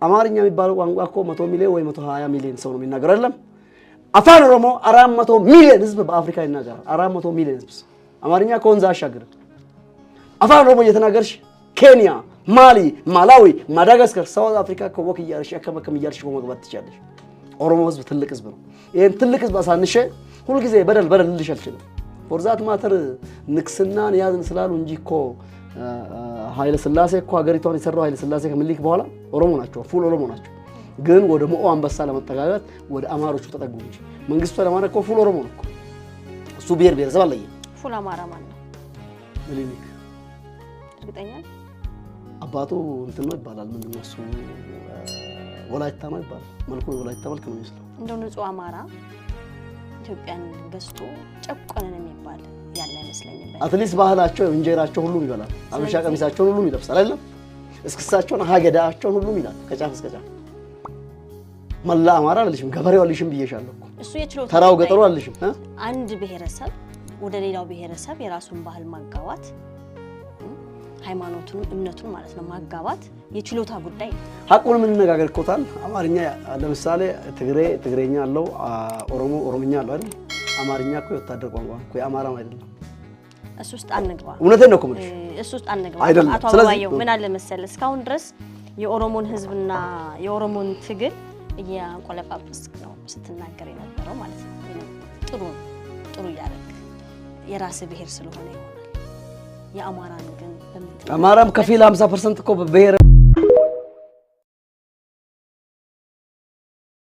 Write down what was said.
አማርኛ የሚባለው ቋንቋ እኮ 100 ሚሊዮን ወይ 120 ሚሊዮን ሰው ነው የሚናገረው አይደለም አፋን ኦሮሞ 400 ሚሊዮን ህዝብ በአፍሪካ ይናገራል 400 ሚሊዮን ህዝብ አማርኛ ከወንዝ አሻግር አፋን ኦሮሞ እየተናገርሽ ኬንያ ማሊ ማላዊ ማዳጋስካር ሳውዝ አፍሪካ ከወክ ይያርሽ አከመከም ይያርሽ መግባት ትችላለሽ ኦሮሞ ህዝብ ትልቅ ህዝብ ነው ይሄን ትልቅ ህዝብ አሳንሼ ሁሉ ጊዜ በደል ልልሽ አልችልም ፎርዛት ማተር ንክስናን ያዝን ስላሉ እንጂ እኮ ኃይለ ሥላሴ እኮ ሀገሪቷን የሰራው ኃይለ ሥላሴ ከምልክ በኋላ ኦሮሞ ናቸው ፉል ኦሮሞ ናቸው ግን ወደ ሞኦ አንበሳ ለመጠጋጋት ወደ አማሮቹ ተጠጉ እንጂ መንግስቱ ለማን እኮ ፉል ኦሮሞ ነው እሱ ብሔር ብሔረሰብ አለየ ፉል አማራ ማን ነው ምኒልክ እርግጠኛ አባቱ እንትን ነው ይባላል ምንድነው እሱ ወላይታ ነው ይባላል መልኩ ወላይታ መልክ ነው ይመስለው እንደው ንጹህ አማራ ኢትዮጵያን ገዝቶ ጨቆነን የሚባል ያለ አይመስለኝም አትሊስት ባህላቸው እንጀራቸው ሁሉ ይበላል አብሻ ቀሚሳቸው ሁሉ ይለብሳል አይደለም እስክሳቸውን ሀገዳቸው ሁሉ ይላል ከጫፍ እስከ ጫፍ መላ አማራ አለሽም ገበሬው አለሽም ብዬሻለሁ እሱ የችሎታ ተራው ገጠሩ አለሽም አንድ ብሔረሰብ ወደ ሌላው ብሔረሰብ የራሱን ባህል ማጋባት ሃይማኖቱን እምነቱን ማለት ነው ማጋባት የችሎታ ጉዳይ ሐቁን ምን ነገር ኮታል አማርኛ ለምሳሌ ትግሬኛ አለው ኦሮሞ ኦሮምኛ አለው አይደል አማርኛ እኮ ወታደር ቋንቋ እኮ አማራም አይደለም እሱ ውስጥ አንግባ እውነቴን ነው እኮ ማለት እሱ ውስጥ አንግባ አቶ አባባየው ምን አለ መሰለ እስካሁን ድረስ የኦሮሞን ህዝብና የኦሮሞን ትግል ያንቆለጳጵስ ነው ስትናገር የነበረው ማለት ነው ጥሩ ያረክ የራስ ብሔር ስለሆነ ይሆናል የአማራን ግን አማራም ከፊል 50% እኮ በብሔር